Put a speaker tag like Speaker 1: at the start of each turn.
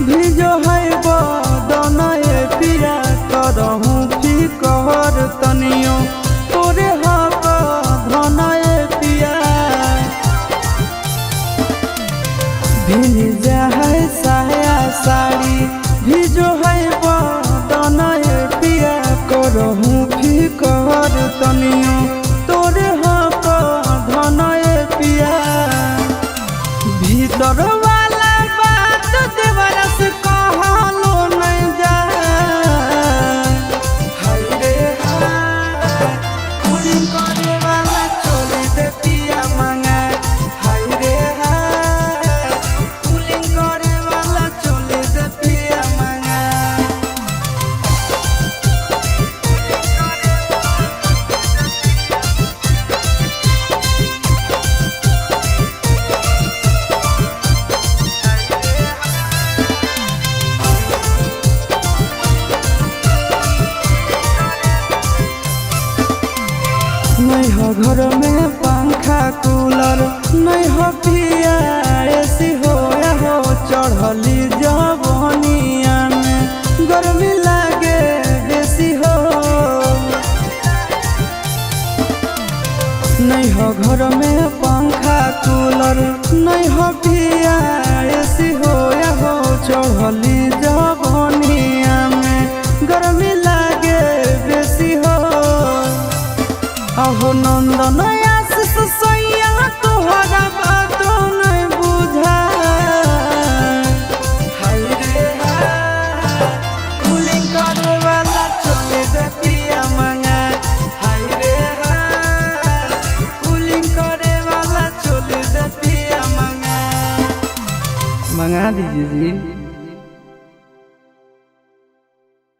Speaker 1: भिजो है बदनए पिया करहूँ फिकर तनियो तोरे हक धनए पिया भिजा है साया साड़ी भिजो है बदनए पिया करहूँ फिकर तनियो तोरे हक धनए पिया भीतर वाला बात देवरा से कहलो नहीं जा हाय रे हाय कुली करे वाला चोले दे पिया मांगा हाय रे हाय कुली करे वाला चोले दे पिया मांगा नहीं हो घर में पंखा कूलर नहीं हो पिया ऐसी होया हो चढ़ली जवनिया में गर्मी लागे बेसी हो नहीं हो घर में पंखा कूलर नहीं हो पिया ऐसी होया हो चढ़ली जवनिया में गर्मी लागे बेसी हो अहो नंदन आशीष सैया तोहरा बातो नहीं बुझा हाय रे हाय कुली करे वाला चोले दे पिया मांगा हाय रे हाय कुली करे वाला चोले दे पिया मांगा दीजिए जी।